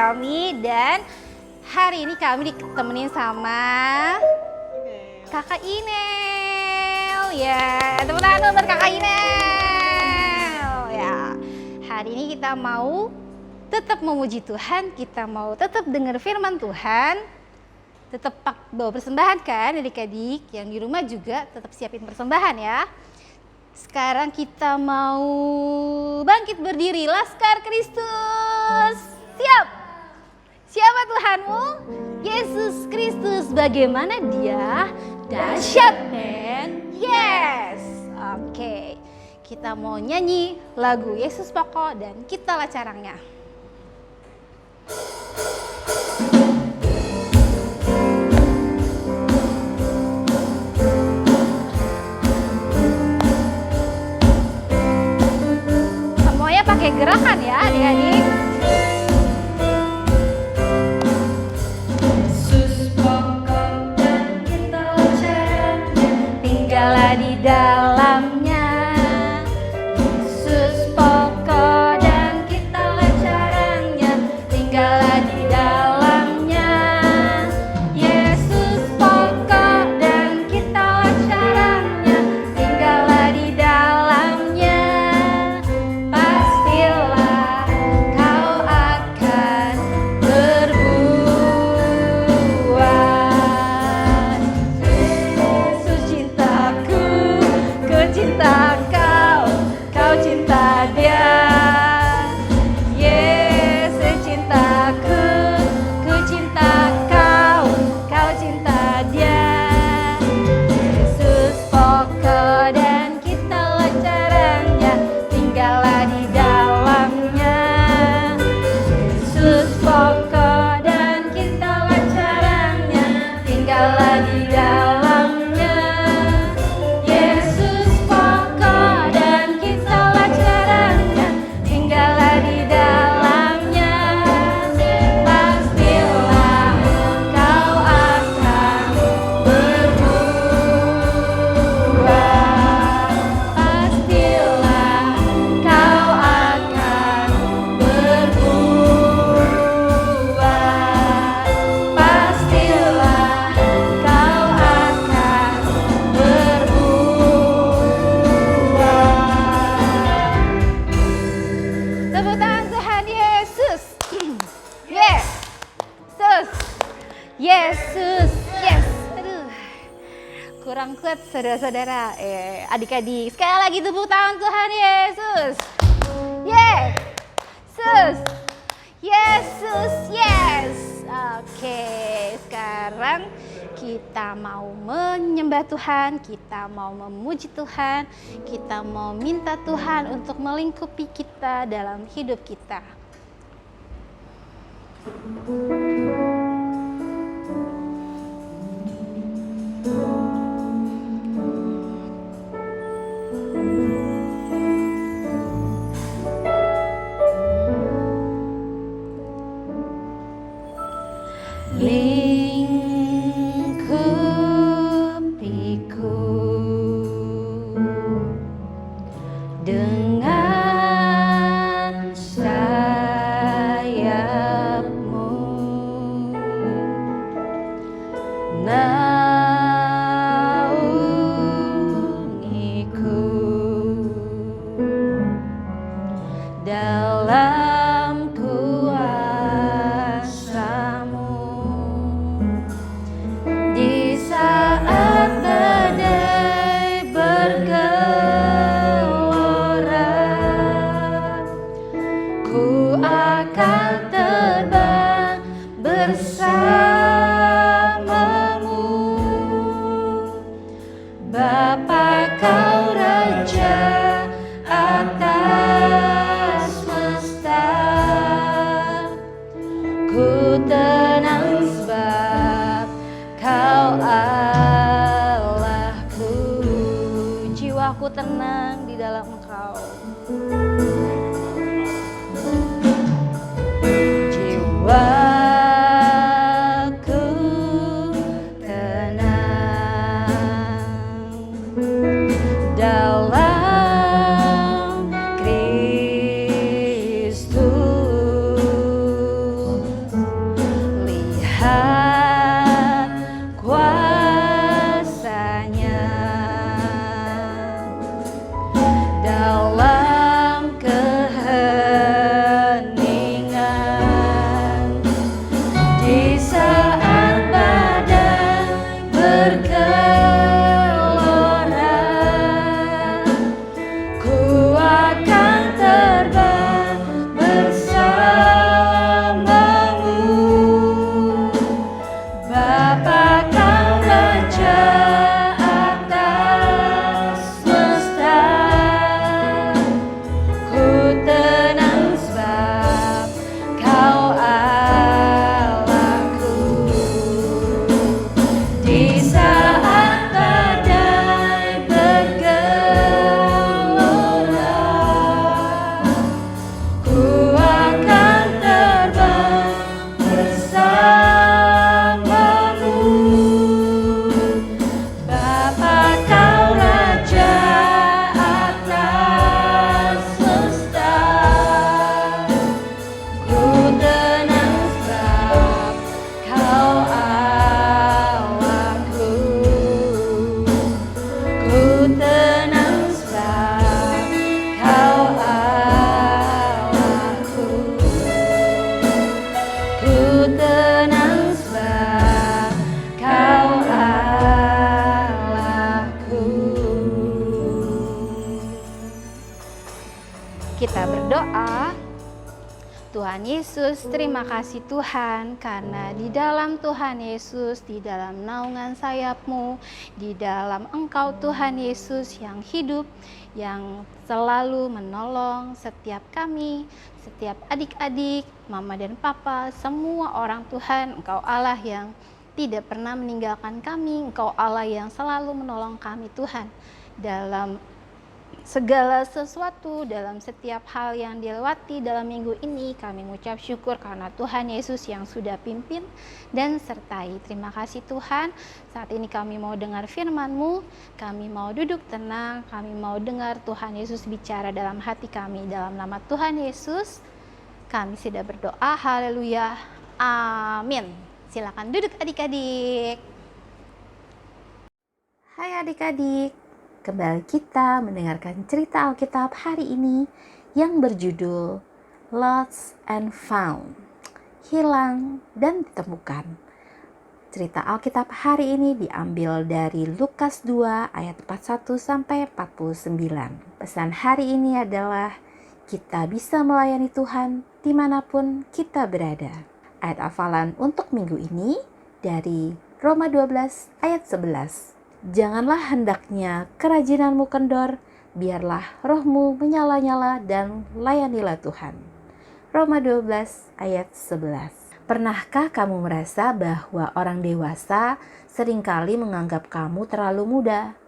Helmi dan hari ini kami ditemenin sama Kakak Inel. Ya, tepuk tangan buat Kakak Inel. Ya, hari ini kita mau tetap memuji Tuhan, kita mau tetap dengar firman Tuhan, tetap bawa persembahan kan adik-adik, yang di rumah juga tetap siapin persembahan ya. Sekarang kita mau bangkit berdiri, Laskar Kristus. Siap? Siapa Tuhanmu? Yesus Kristus. Bagaimana dia? Dahsyat men. Yes. Oke. Kita mau nyanyi lagu Yesus Pokok dan Kitalah Carangnya. Pakai gerakan ya adik-adik. Yesus pokok dan Kitalah carangnya, tinggallah di dalamnya. Yesus pokok dan Kitalah carangnya, tinggallah di dalamnya. Yesus pokok dan Kitalah carangnya, tinggallah di dalamnya. Kurang kuat saudara-saudara, adik-adik. Sekali lagi tepuk tangan Tuhan Yesus. Yesus, Yesus, yes. Oke, sekarang kita mau menyembah Tuhan, kita mau memuji Tuhan, kita mau minta Tuhan untuk melingkupi kita dalam hidup kita. Lingkupiku dengan sayap-Mu, naungiku dalam kuasa-Mu. Di saat badai bergelora, ku akan terbang bersama-Mu. Bapa, Kau Raja atas semesta, ku tenang sebab Kau Allahku. Jiwaku tenang di dalam Engkau. Jiwaku tenang dalam Kristus. Tuhan Yesus, terima kasih Tuhan, karena di dalam Tuhan Yesus, di dalam naungan sayap-Mu, di dalam Engkau Tuhan Yesus yang hidup, yang selalu menolong setiap kami, setiap adik-adik, mama dan papa, semua orang Tuhan. Engkau Allah yang tidak pernah meninggalkan kami, Engkau Allah yang selalu menolong kami Tuhan, dalam segala sesuatu, dalam setiap hal yang dilewati dalam minggu ini. Kami mengucap syukur karena Tuhan Yesus yang sudah pimpin dan sertai. Terima kasih Tuhan. Saat ini kami mau dengar firman-Mu, kami mau duduk tenang, kami mau dengar Tuhan Yesus bicara dalam hati kami. Dalam nama Tuhan Yesus kami sudah berdoa. Haleluya, amin. Silakan duduk adik-adik. Hai adik-adik, kembali kita mendengarkan cerita Alkitab hari ini yang berjudul Lost and Found, hilang dan ditemukan. Cerita Alkitab hari ini diambil dari Lukas 2 ayat 41 sampai 49. Pesan hari ini adalah kita bisa melayani Tuhan dimanapun kita berada. Ayat hafalan untuk minggu ini dari Roma 12 ayat 11. Janganlah hendaknya kerajinanmu kendor, biarlah rohmu menyala-nyala dan layanilah Tuhan. Roma 12 ayat 11. Pernahkah kamu merasa bahwa orang dewasa seringkali menganggap kamu terlalu muda?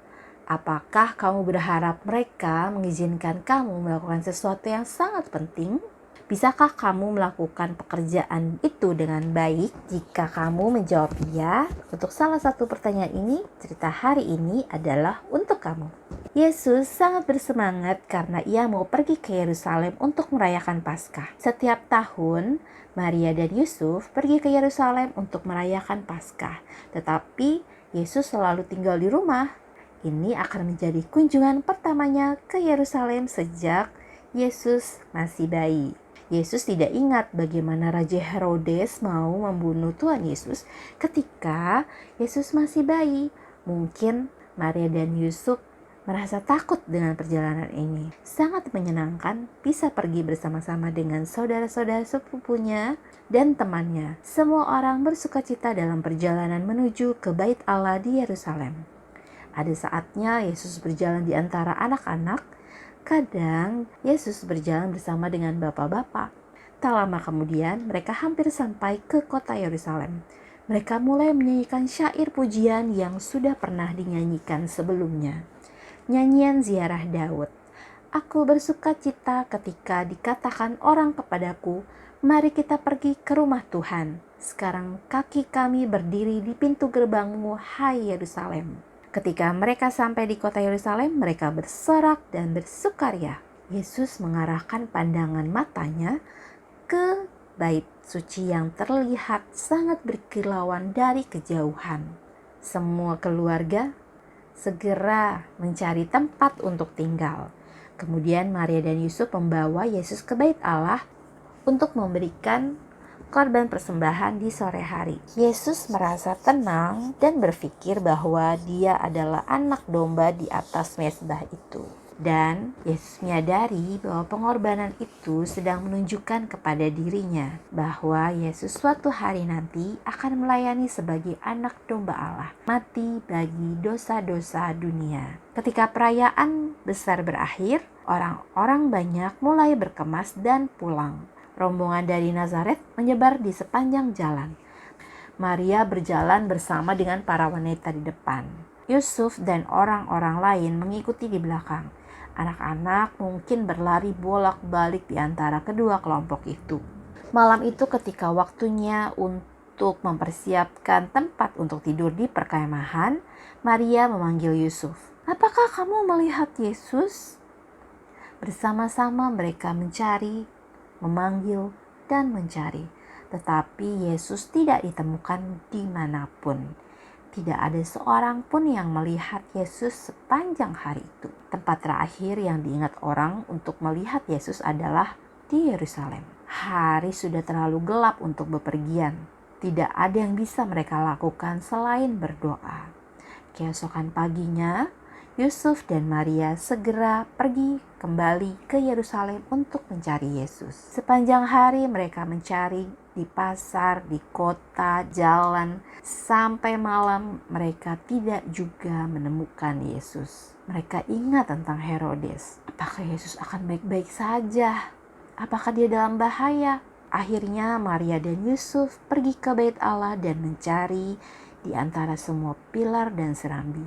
Apakah kamu berharap mereka mengizinkan kamu melakukan sesuatu yang sangat penting? Bisakah kamu melakukan pekerjaan itu dengan baik? Jika kamu menjawab iya, untuk salah satu pertanyaan ini, cerita hari ini adalah untuk kamu. Yesus sangat bersemangat karena ia mau pergi ke Yerusalem untuk merayakan Paskah. Setiap tahun, Maria dan Yusuf pergi ke Yerusalem untuk merayakan Paskah. Tetapi Yesus selalu tinggal di rumah. Ini akan menjadi kunjungan pertamanya ke Yerusalem sejak Yesus masih bayi. Yesus tidak ingat bagaimana Raja Herodes mau membunuh Tuhan Yesus ketika Yesus masih bayi. Mungkin Maria dan Yusuf merasa takut dengan perjalanan ini. Sangat menyenangkan bisa pergi bersama-sama dengan saudara-saudara sepupunya dan temannya. Semua orang bersukacita dalam perjalanan menuju ke Bait Allah di Yerusalem. Ada saatnya Yesus berjalan di antara anak-anak. Kadang Yesus berjalan bersama dengan bapak-bapak. Tak lama kemudian mereka hampir sampai ke kota Yerusalem. Mereka mulai menyanyikan syair pujian yang sudah pernah dinyanyikan sebelumnya. Nyanyian ziarah Daud. Aku bersukacita ketika dikatakan orang kepadaku, mari kita pergi ke rumah Tuhan. Sekarang kaki kami berdiri di pintu gerbangmu, hai Yerusalem. Ketika mereka sampai di kota Yerusalem, mereka bersorak dan bersukaria. Yesus mengarahkan pandangan matanya ke bait suci yang terlihat sangat berkilauan dari kejauhan. Semua keluarga segera mencari tempat untuk tinggal. Kemudian Maria dan Yusuf membawa Yesus ke bait Allah untuk memberikan korban persembahan di sore hari. Yesus merasa tenang dan berpikir bahwa dia adalah anak domba di atas mezbah itu. Dan Yesus menyadari bahwa pengorbanan itu sedang menunjukkan kepada dirinya bahwa Yesus suatu hari nanti akan melayani sebagai anak domba Allah, mati bagi dosa-dosa dunia. Ketika perayaan besar berakhir, orang-orang banyak mulai berkemas dan pulang. Rombongan dari Nazaret menyebar di sepanjang jalan. Maria berjalan bersama dengan para wanita di depan. Yusuf dan orang-orang lain mengikuti di belakang. Anak-anak mungkin berlari bolak-balik di antara kedua kelompok itu. Malam itu ketika waktunya untuk mempersiapkan tempat untuk tidur di perkemahan, Maria memanggil Yusuf. Apakah kamu melihat Yesus? Bersama-sama mereka memanggil dan mencari, tetapi Yesus tidak ditemukan dimanapun. Tidak ada seorang pun yang melihat Yesus sepanjang hari itu. Tempat terakhir yang diingat orang untuk melihat Yesus adalah di Yerusalem. Hari sudah terlalu gelap untuk bepergian. Tidak ada yang bisa mereka lakukan selain berdoa. Keesokan paginya, Yusuf dan Maria segera pergi kembali ke Yerusalem untuk mencari Yesus. Sepanjang hari mereka mencari di pasar, di kota, jalan, sampai malam mereka tidak juga menemukan Yesus. Mereka ingat tentang Herodes. Apakah Yesus akan baik-baik saja? Apakah dia dalam bahaya? Akhirnya Maria dan Yusuf pergi ke bait Allah dan mencari di antara semua pilar dan serambi.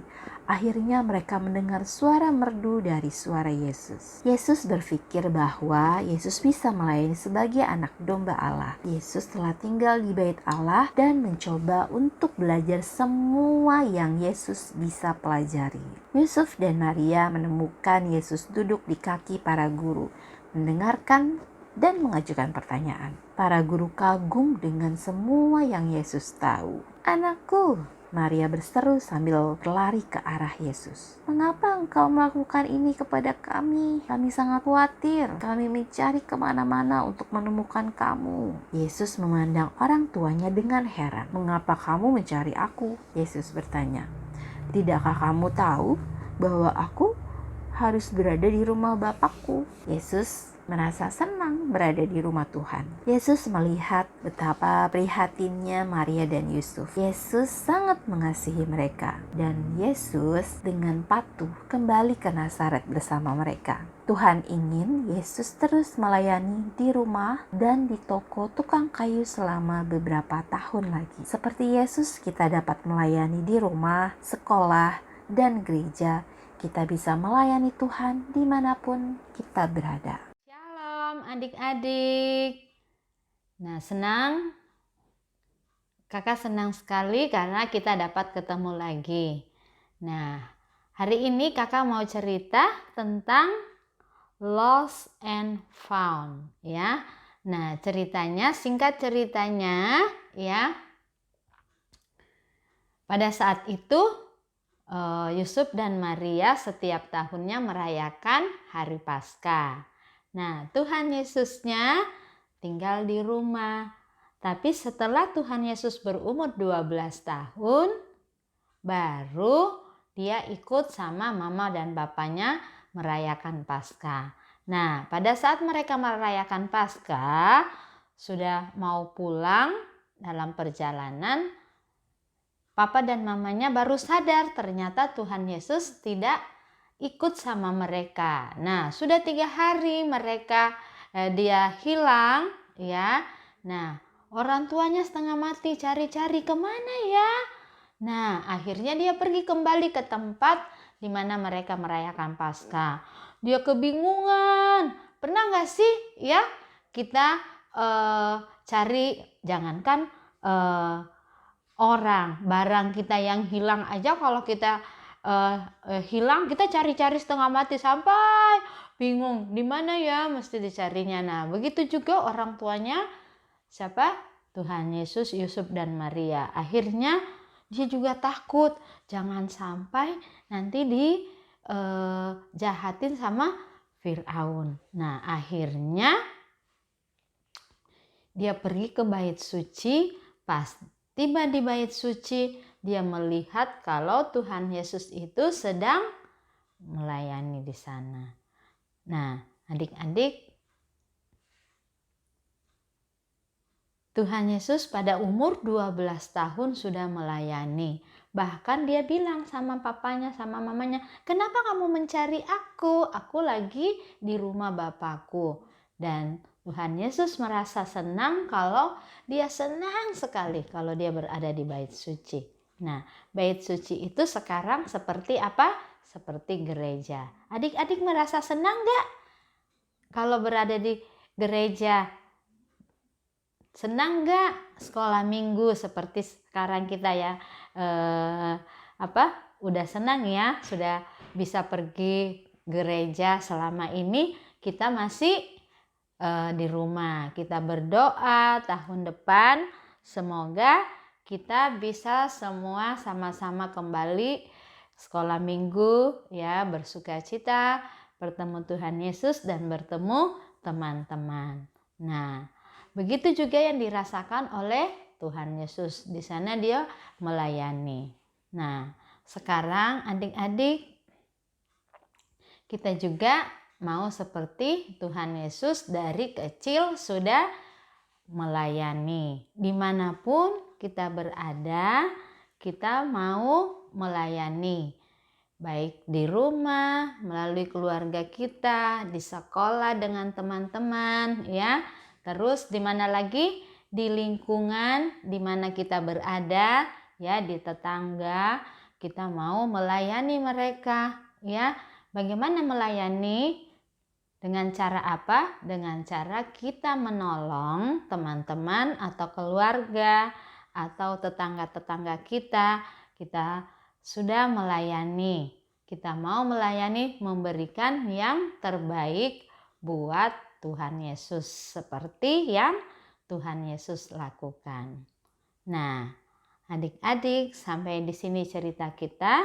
Akhirnya mereka mendengar suara merdu dari suara Yesus. Yesus berpikir bahwa Yesus bisa melayani sebagai anak domba Allah. Yesus telah tinggal di bait Allah dan mencoba untuk belajar semua yang Yesus bisa pelajari. Yusuf dan Maria menemukan Yesus duduk di kaki para guru, mendengarkan dan mengajukan pertanyaan. Para guru kagum dengan semua yang Yesus tahu. "Anakku," Maria berseru sambil berlari ke arah Yesus. "Mengapa engkau melakukan ini kepada kami? Kami sangat khawatir. Kami mencari kemana-mana untuk menemukan kamu." Yesus memandang orang tuanya dengan heran. "Mengapa kamu mencari aku?" Yesus bertanya. "Tidakkah kamu tahu bahwa aku harus berada di rumah Bapakku?" Yesus merasa senang berada di rumah Tuhan. Yesus melihat betapa prihatinnya Maria dan Yusuf. Yesus sangat mengasihi mereka dan Yesus dengan patuh kembali ke Nazaret bersama mereka. Tuhan ingin Yesus terus melayani di rumah dan di toko tukang kayu selama beberapa tahun lagi. Seperti Yesus, kita dapat melayani di rumah, sekolah, dan gereja. Kita bisa melayani Tuhan dimanapun kita berada. Shalom adik-adik. Nah, kakak senang sekali karena kita dapat ketemu lagi. Nah, hari ini kakak mau cerita tentang lost and found ya. Nah, singkat ceritanya ya. Pada saat itu Yusuf dan Maria setiap tahunnya merayakan hari Paskah. Nah, Tuhan Yesusnya tinggal di rumah. Tapi setelah Tuhan Yesus berumur 12 tahun, baru dia ikut sama mama dan bapaknya merayakan Paskah. Nah, pada saat mereka merayakan Paskah, sudah mau pulang dalam perjalanan, papa dan mamanya baru sadar ternyata Tuhan Yesus tidak ikut sama mereka. Nah, sudah 3 hari dia hilang ya. Nah, orang tuanya setengah mati cari-cari kemana ya. Nah, akhirnya dia pergi kembali ke tempat di mana mereka merayakan Paskah. Dia kebingungan. Pernah gak sih ya kita cari, jangankan barang kita yang hilang aja, kalau kita hilang kita cari-cari setengah mati sampai bingung di mana ya mesti dicarinya. Nah, begitu juga orang tuanya siapa? Tuhan Yesus, Yusuf dan Maria. Akhirnya dia juga takut jangan sampai nanti dijahatin sama Firaun. Nah, akhirnya dia pergi ke bait suci. Pas tiba di bait suci, dia melihat kalau Tuhan Yesus itu sedang melayani di sana. Nah, adik-adik, Tuhan Yesus pada umur 12 tahun sudah melayani. Bahkan dia bilang sama papanya, sama mamanya, "Kenapa kamu mencari aku? Aku lagi di rumah Bapakku." Dan Tuhan Yesus merasa senang senang sekali kalau dia berada di bait suci. Nah, bait suci itu sekarang seperti apa? Seperti gereja. Adik-adik merasa senang gak kalau berada di gereja? Senang gak sekolah minggu seperti sekarang kita ya? Udah senang ya, sudah bisa pergi gereja. Selama ini kita masih di rumah. Kita berdoa tahun depan semoga kita bisa semua sama-sama kembali sekolah minggu ya, bersukacita, bertemu Tuhan Yesus dan bertemu teman-teman. Nah, begitu juga yang dirasakan oleh Tuhan Yesus. Di sana dia melayani. Nah, sekarang adik-adik kita juga mau seperti Tuhan Yesus dari kecil sudah melayani. Dimanapun kita berada, kita mau melayani. Baik di rumah, melalui keluarga kita, di sekolah dengan teman-teman, ya. Terus di mana lagi? Di lingkungan di mana kita berada, ya, di tetangga, kita mau melayani mereka, ya. Bagaimana melayani? Dengan cara apa? Dengan cara kita menolong teman-teman atau keluarga atau tetangga-tetangga kita. Kita sudah melayani. Kita mau melayani, memberikan yang terbaik buat Tuhan Yesus seperti yang Tuhan Yesus lakukan. Nah, adik-adik, sampai di sini cerita kita.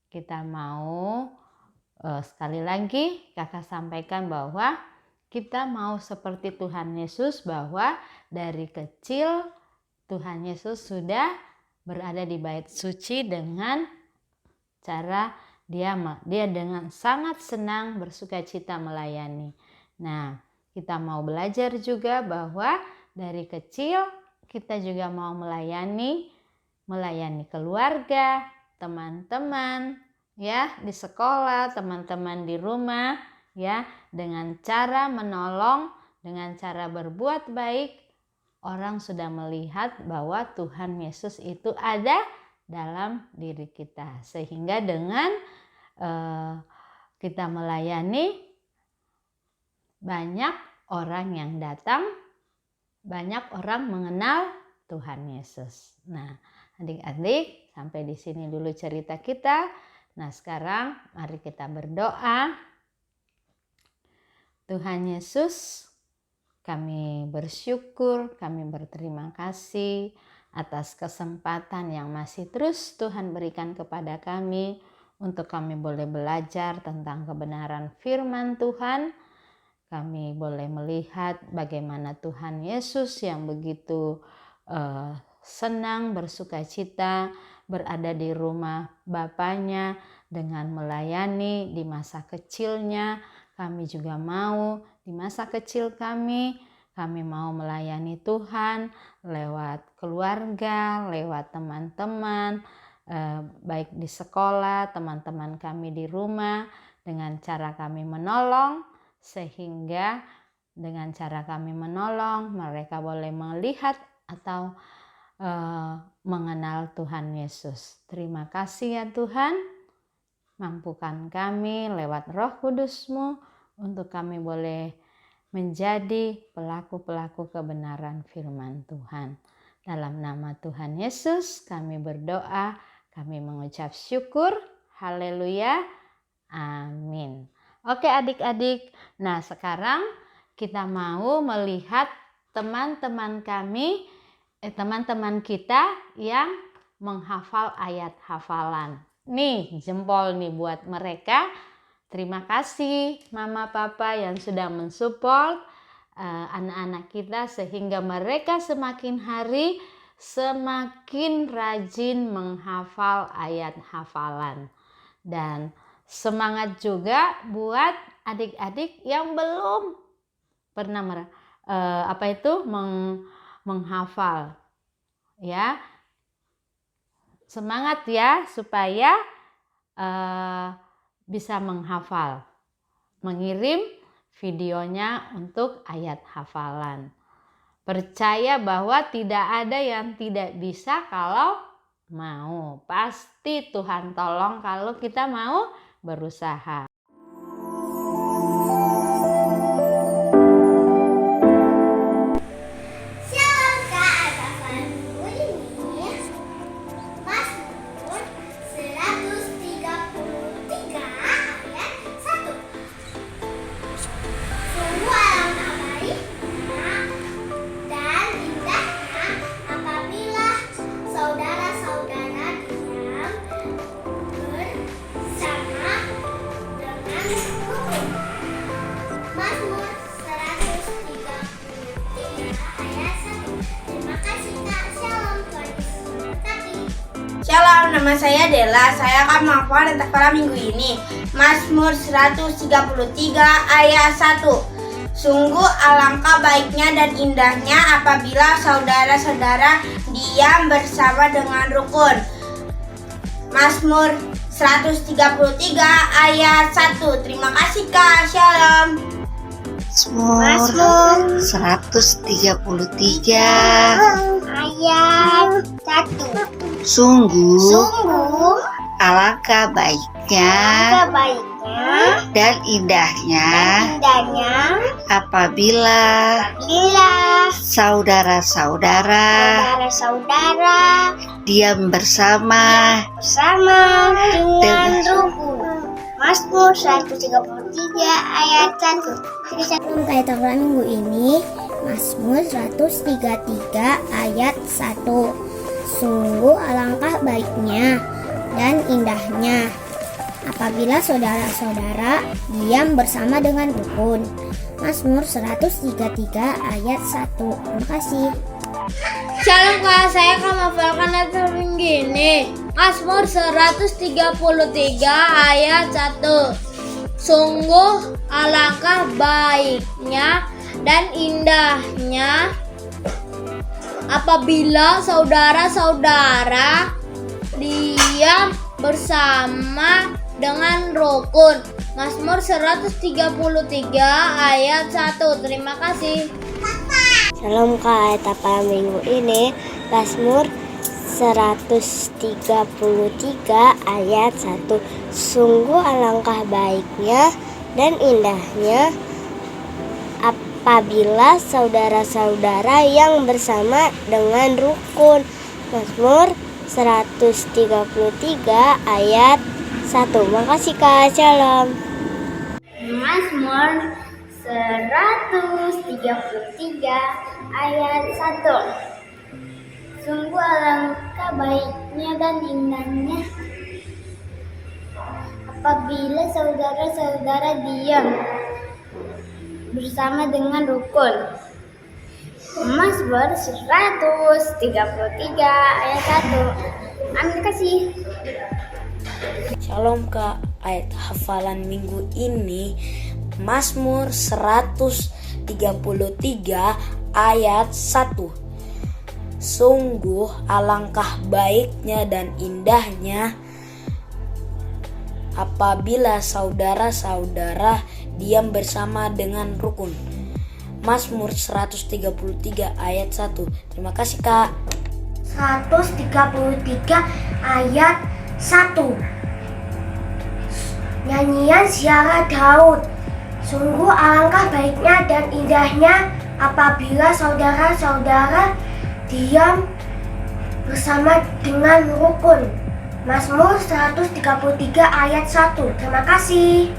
Kita mau sekali lagi kakak sampaikan bahwa kita mau seperti Tuhan Yesus, bahwa dari kecil Tuhan Yesus sudah berada di bait suci dengan cara dia dengan sangat senang bersukacita melayani. Nah, kita mau belajar juga bahwa dari kecil kita juga mau melayani keluarga, teman-teman, ya, di sekolah, teman-teman di rumah, ya, dengan cara menolong, dengan cara berbuat baik, orang sudah melihat bahwa Tuhan Yesus itu ada dalam diri kita. Sehingga dengan kita melayani, banyak orang yang datang, banyak orang mengenal Tuhan Yesus. Nah, adik-adik, sampai di sini dulu cerita kita. Nah, sekarang mari kita berdoa. Tuhan Yesus, kami bersyukur, kami berterima kasih atas kesempatan yang masih terus Tuhan berikan kepada kami untuk kami boleh belajar tentang kebenaran firman Tuhan. Kami boleh melihat bagaimana Tuhan Yesus yang begitu senang, bersukacita berada di rumah Bapaknya dengan melayani di masa kecilnya. Kami juga mau di masa kecil kami mau melayani Tuhan lewat keluarga, lewat teman-teman, baik di sekolah, teman-teman kami di rumah, dengan cara kami menolong, sehingga dengan cara kami menolong mereka boleh melihat atau mengenal Tuhan Yesus. Terima kasih ya Tuhan, mampukan kami lewat Roh Kudus-Mu untuk kami boleh menjadi pelaku-pelaku kebenaran firman Tuhan. Dalam nama Tuhan Yesus kami berdoa, kami mengucap syukur. Haleluya, amin. Oke adik-adik, nah sekarang kita mau melihat teman-teman kita yang menghafal ayat hafalan. Nih, jempol nih buat mereka. Terima kasih Mama Papa yang sudah mensupport anak-anak kita sehingga mereka semakin hari semakin rajin menghafal ayat hafalan. Dan semangat juga buat adik-adik yang belum pernah menghafal, ya. Semangat ya supaya bisa menghafal. Mengirim videonya untuk ayat hafalan. Percaya bahwa tidak ada yang tidak bisa kalau mau. Pasti Tuhan tolong kalau kita mau berusaha. Shalom, nama saya Della. Saya akan menghafal ayat hafalan minggu ini. Mazmur 133 ayat 1. Sungguh alangkah baiknya dan indahnya apabila saudara-saudara diam bersama dengan rukun. Mazmur 133 ayat 1. Terima kasih Kak, shalom. Mazmur 133 Ayat 1. Sungguh alangkah baiknya dan indahnya apabila saudara-saudara diam bersama dengan rukun. Mazmur 133 ayat 1. Untuk ayat Al-Quran minggu ini Mazmur 133 ayat 1. Sungguh alangkah baiknya dan indahnya apabila saudara-saudara diam bersama dengan rukun. Mazmur 133 ayat 1. Terima kasih. Shalom Kak, saya akan menghafalkan ayat minggu ini. Mazmur 133 ayat 1. Sungguh alangkah baiknya dan indahnya apabila saudara-saudara diam bersama dengan rukun. Mazmur 133 ayat 1. Terima kasih. Shalom Kak, ayat hafalan minggu ini Mazmur 133 ayat 1. Sungguh alangkah baiknya dan indahnya apabila saudara-saudara yang bersama dengan rukun. Mazmur 133 ayat 1. Makasih Kak, shalom. Mazmur 133 ayat 1. Sungguh alangkah baiknya dan indahnya apabila saudara-saudara diam bersama dengan rukun. Mazmur 133 ayat 1. Amin, kasih. Shalom Kak, ayat hafalan minggu ini Mazmur 133 ayat 1. Sungguh alangkah baiknya dan indahnya apabila saudara-saudara diam bersama dengan rukun. Mazmur 133 ayat 1. Terima kasih Kak. 133 ayat 1. Nyanyian Ziarah Daud. Sungguh alangkah baiknya dan indahnya apabila saudara-saudara diam bersama dengan rukun. Mazmur 133 ayat 1. Terima kasih.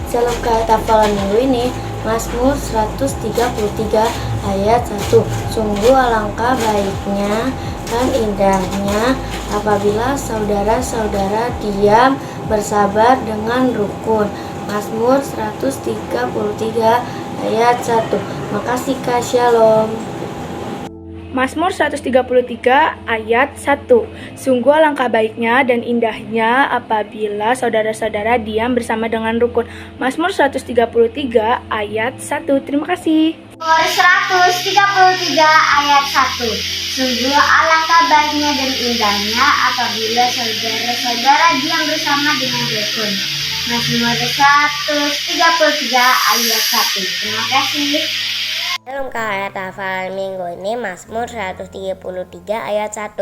Salam Kak, hafalan minggu ini Mazmur 133 ayat 1. Sungguh alangkah baiknya dan indahnya apabila saudara-saudara diam bersabar dengan rukun. Mazmur 133 ayat 1. Makasih Kak, shalom. Mazmur 133 ayat 1. Sungguh alangkah baiknya dan indahnya apabila saudara-saudara diam bersama dengan rukun. Mazmur 133 ayat 1. Terima kasih. Mazmur 133 ayat 1. Sungguh alangkah baiknya dan indahnya apabila saudara-saudara diam bersama dengan rukun. Mazmur 133 ayat 1. Terima kasih. Dalam ayat hafalan minggu ini Mazmur 133 ayat 1.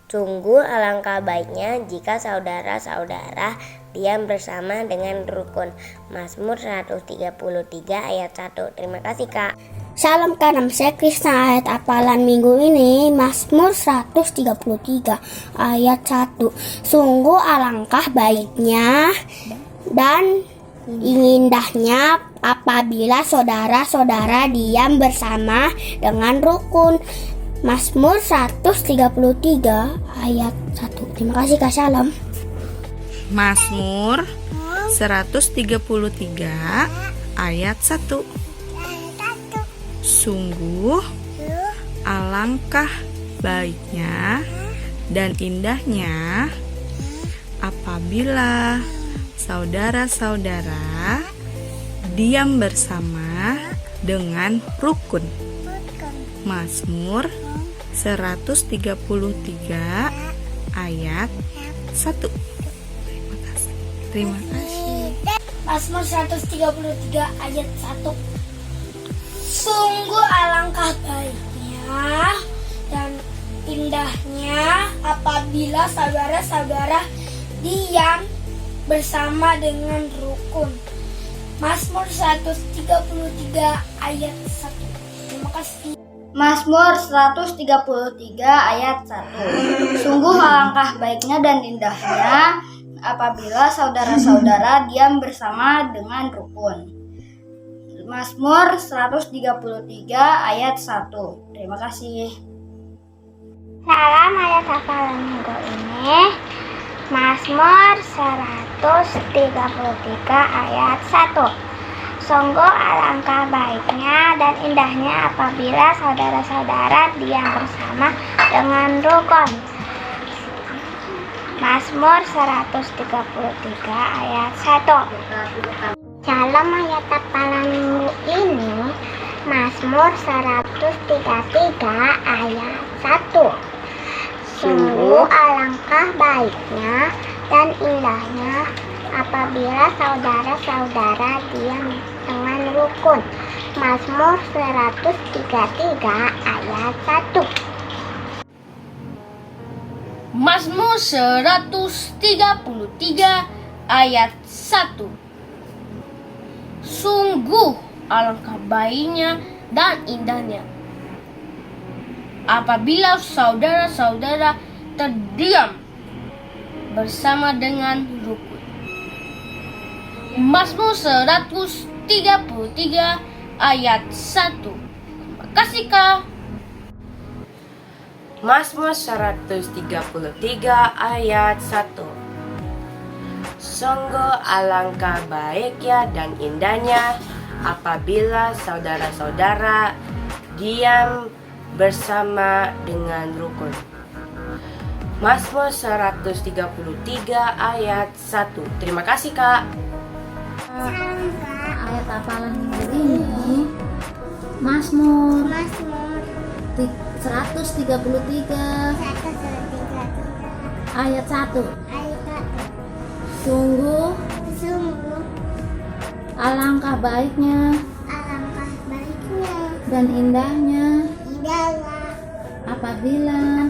Sungguh alangkah baiknya jika saudara-saudara diam bersama dengan rukun. Mazmur 133 ayat 1. Terima kasih Kak. Salam Kak, saya Krisna. Ayat hafalan minggu ini Mazmur 133 ayat 1. Sungguh alangkah baiknya dan indahnya apabila saudara-saudara diam bersama dengan rukun. Mazmur 133 ayat 1. Terima kasih Kak, salam. Mazmur 133 ayat 1. Sungguh alangkah baiknya dan indahnya apabila saudara-saudara diam bersama dengan rukun. Mazmur 133 ayat 1. Terima kasih. Mazmur 133 ayat 1. Sungguh alangkah baiknya dan indahnya apabila saudara-saudara diam bersama dengan rukun. Mazmur 133 ayat 1. Terima kasih. Mazmur 133 ayat 1. Sungguh alangkah baiknya dan indahnya apabila saudara-saudara diam bersama dengan rukun. Mazmur 133 ayat 1. Terima kasih. Salam ayat hafalan minggu ini. Mazmur 133 ayat 1. Sungguh alangkah baiknya dan indahnya apabila saudara-saudara diam bersama dengan rukun. Mazmur 133 ayat 1. Salam ayat hafalan minggu ini. Mazmur 133 ayat 1. Sungguh alangkah baiknya dan indahnya apabila saudara-saudara diam dengan rukun. Mazmur 133 ayat 1. Mazmur 133 ayat 1. Sungguh alangkah baiknya dan indahnya apabila saudara-saudara terdiam bersama dengan rukun. Mazmur 133 ayat 1. Terima kasih, Kak. Mazmur 133 ayat 1. Sungguh alangkah baiknya dan indahnya apabila saudara-saudara diam bersama dengan rukun. Mazmur 133 ayat 1. Terima kasih, Kak. Ayat hafalan minggu ini Mazmur 133 ayat 1. Sungguh alangkah baiknya dan indahnya apabila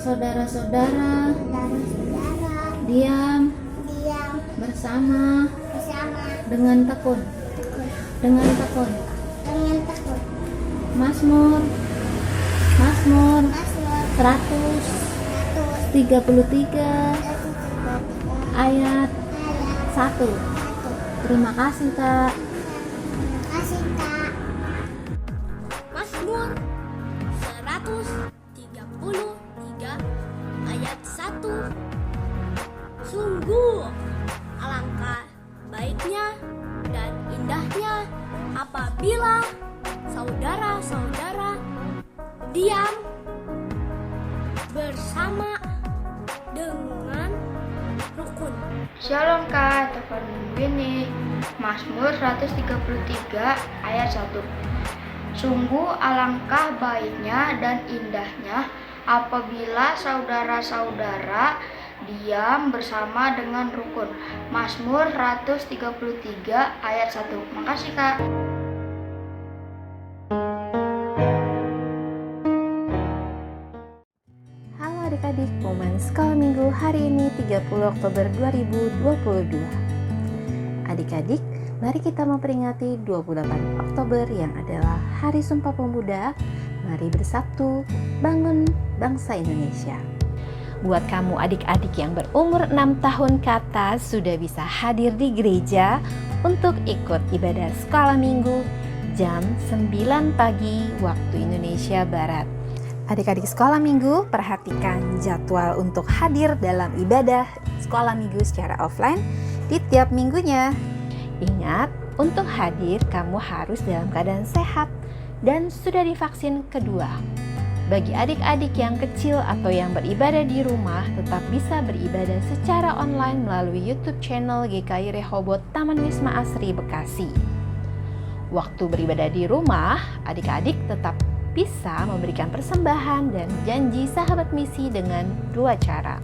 saudara-saudara diam bersama dengan tekun. Mazmur 133 ayat 1. Terima kasih, Kak. Mazmur 133 ayat 1. Sungguh alangkah baiknya dan indahnya apabila saudara-saudara diam bersama dengan rukun. Shalom Kak, telepon ini Mazmur 133 ayat 1. Sungguh alangkah baiknya dan indahnya apabila saudara-saudara diam bersama dengan rukun. Mazmur 133 ayat 1. Makasih Kak. Halo adik-adik, momen sekolah minggu hari ini 30 Oktober 2022. Adik-adik, mari kita memperingati 28 Oktober yang adalah Hari Sumpah Pemuda. Mari bersatu bangun bangsa Indonesia. Buat kamu adik-adik yang berumur 6 tahun ke atas sudah bisa hadir di gereja untuk ikut ibadah sekolah minggu jam 9 pagi waktu Indonesia Barat. Adik-adik sekolah minggu, perhatikan jadwal untuk hadir dalam ibadah sekolah minggu secara offline di tiap minggunya. Ingat, untuk hadir kamu harus dalam keadaan sehat dan sudah divaksin kedua. Bagi adik-adik yang kecil atau yang beribadah di rumah tetap bisa beribadah secara online melalui YouTube channel GKI Rehoboth Taman Wisma Asri Bekasi. Waktu beribadah di rumah, adik-adik tetap bisa memberikan persembahan dan janji sahabat misi dengan dua cara.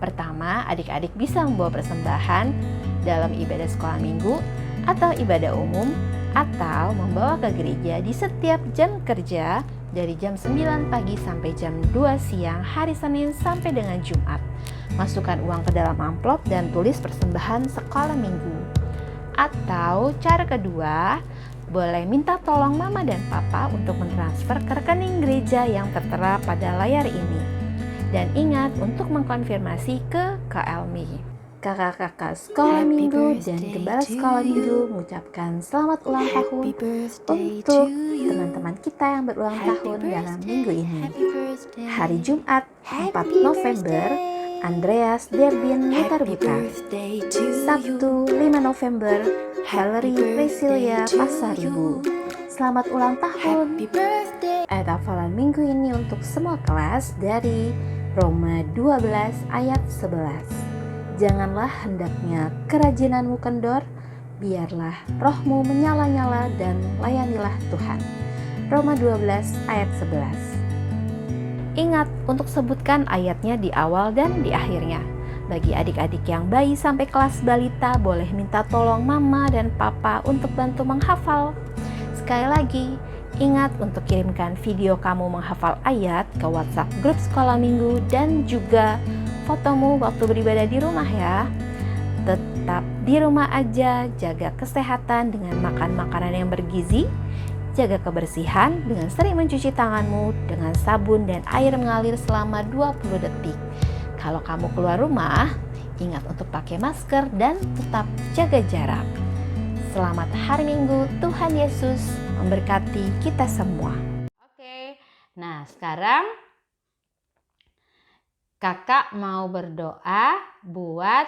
Pertama, adik-adik bisa membawa persembahan dalam ibadah sekolah minggu atau ibadah umum, atau membawa ke gereja di setiap jam kerja dari jam 9 pagi sampai jam 2 siang hari Senin sampai dengan Jumat. Masukkan uang ke dalam amplop dan tulis persembahan sekolah minggu. Atau cara kedua, boleh minta tolong mama dan papa untuk mentransfer ke rekening gereja yang tertera pada layar ini. Dan ingat untuk mengkonfirmasi ke KLMI. Kakak-kakak sekolah minggu dan gembala sekolah minggu mengucapkan selamat ulang tahun untuk teman-teman kita yang berulang tahun dalam minggu ini. Hari Jumat 4 November, Andreas Derbin Butar-Butar. Sabtu 5 November, Valerie Priscilia Pasaribu. Selamat ulang tahun. Ayat hafalan minggu ini untuk semua kelas dari Roma 12 ayat 11. Janganlah hendaknya kerajinanmu kendor, biarlah rohmu menyala-nyala dan layanilah Tuhan. Roma 12 ayat 11. Ingat untuk sebutkan ayatnya di awal dan di akhirnya. Bagi adik-adik yang bayi sampai kelas balita, boleh minta tolong mama dan papa untuk bantu menghafal. Sekali lagi, ingat untuk kirimkan video kamu menghafal ayat ke WhatsApp grup sekolah minggu dan juga fotomu waktu beribadah di rumah ya. Tetap di rumah aja, jaga kesehatan dengan makan makanan yang bergizi, jaga kebersihan dengan sering mencuci tanganmu dengan sabun dan air mengalir selama 20 detik. Kalau kamu keluar rumah, ingat untuk pakai masker dan tetap jaga jarak. Selamat hari Minggu, Tuhan Yesus memberkati kita semua. Oke, nah sekarang kakak mau berdoa buat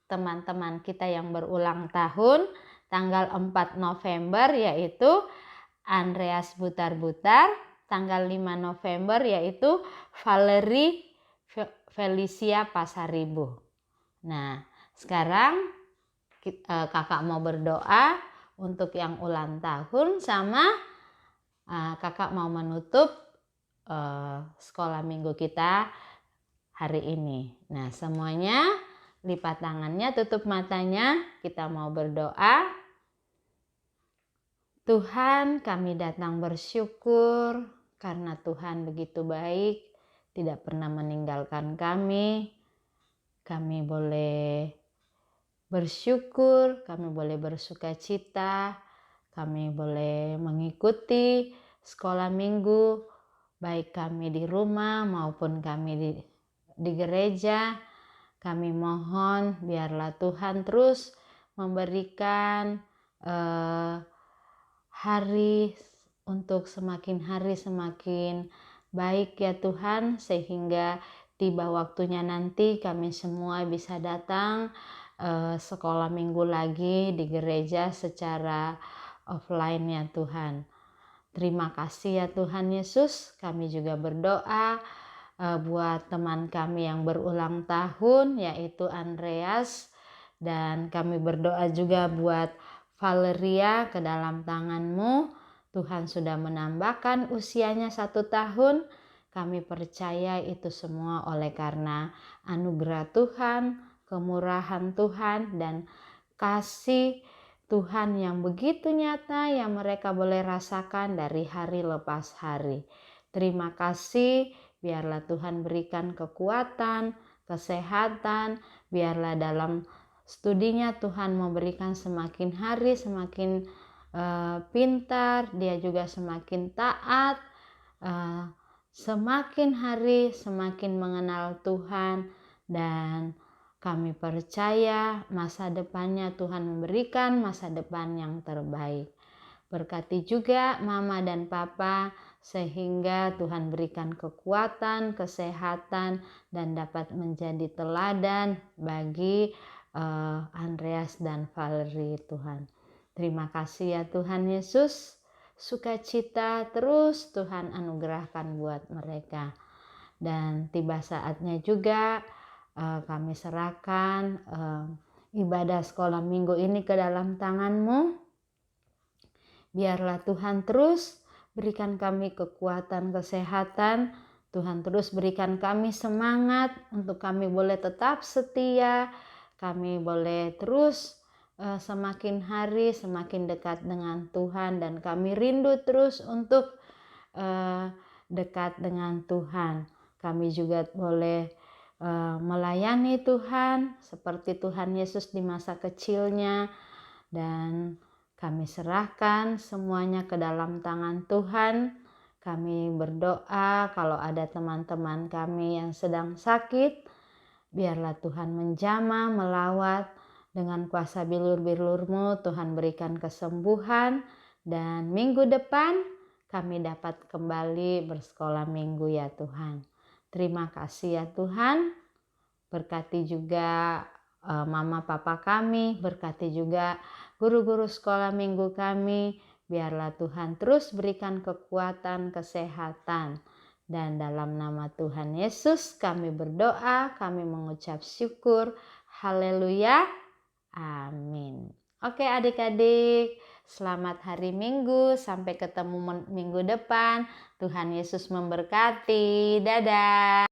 teman-teman kita yang berulang tahun tanggal 4 November yaitu Andreas Butar-Butar, tanggal 5 November yaitu Valerie Felicia Pasaribu. Nah, sekarang kakak mau berdoa untuk yang ulang tahun sama kakak mau menutup sekolah minggu kita hari ini. Nah, semuanya lipat tangannya, tutup matanya, kita mau berdoa. Tuhan, kami datang bersyukur karena Tuhan begitu baik, tidak pernah meninggalkan kami. Kami boleh bersyukur, kami boleh bersuka cita, kami boleh mengikuti sekolah minggu, baik kami di rumah maupun kami di gereja. Kami mohon biarlah Tuhan terus memberikan hari untuk semakin hari semakin baik ya Tuhan, sehingga tiba waktunya nanti kami semua bisa datang sekolah minggu lagi di gereja secara offline ya Tuhan. Terima kasih ya Tuhan Yesus. Kami juga berdoa buat teman kami yang berulang tahun yaitu Andreas, dan kami berdoa juga buat Valeria, ke dalam tangan-Mu Tuhan sudah menambahkan usianya 1 tahun. Kami percaya itu semua oleh karena anugerah Tuhan, kemurahan Tuhan, dan kasih Tuhan yang begitu nyata yang mereka boleh rasakan dari hari lepas hari. Terima kasih. Biarlah Tuhan berikan kekuatan, kesehatan, biarlah dalam studinya Tuhan memberikan semakin hari semakin pintar, dia juga semakin taat, semakin hari semakin mengenal Tuhan, dan kami percaya masa depannya Tuhan memberikan masa depan yang terbaik. Berkati juga mama dan papa sehingga Tuhan berikan kekuatan, kesehatan, dan dapat menjadi teladan bagi Andreas dan Valerie Tuhan. Terima kasih ya Tuhan Yesus. sukacita terus Tuhan anugerahkan buat mereka. Dan tiba saatnya juga kami serahkan ibadah sekolah minggu ini ke dalam tangan-Mu. Biarlah Tuhan terus berikan kami kekuatan, kesehatan. Tuhan terus berikan kami semangat untuk kami boleh tetap setia. Kami boleh terus semakin hari semakin dekat dengan Tuhan. Dan kami rindu terus untuk dekat dengan Tuhan. Kami juga boleh melayani Tuhan seperti Tuhan Yesus di masa kecilnya. Dan kami serahkan semuanya ke dalam tangan Tuhan. Kami berdoa kalau ada teman-teman kami yang sedang sakit, biarlah Tuhan menjamah, melawat dengan kuasa bilur-bilur-Mu. Tuhan berikan kesembuhan, dan minggu depan kami dapat kembali bersekolah minggu ya Tuhan. Terima kasih ya Tuhan. Berkati juga mama papa kami, berkati juga guru-guru sekolah minggu kami. Biarlah Tuhan terus berikan kekuatan, kesehatan. Dan dalam nama Tuhan Yesus kami berdoa, kami mengucap syukur. Haleluya. Amin. Oke adik-adik, selamat hari Minggu. Sampai ketemu minggu depan. Tuhan Yesus memberkati. Dadah.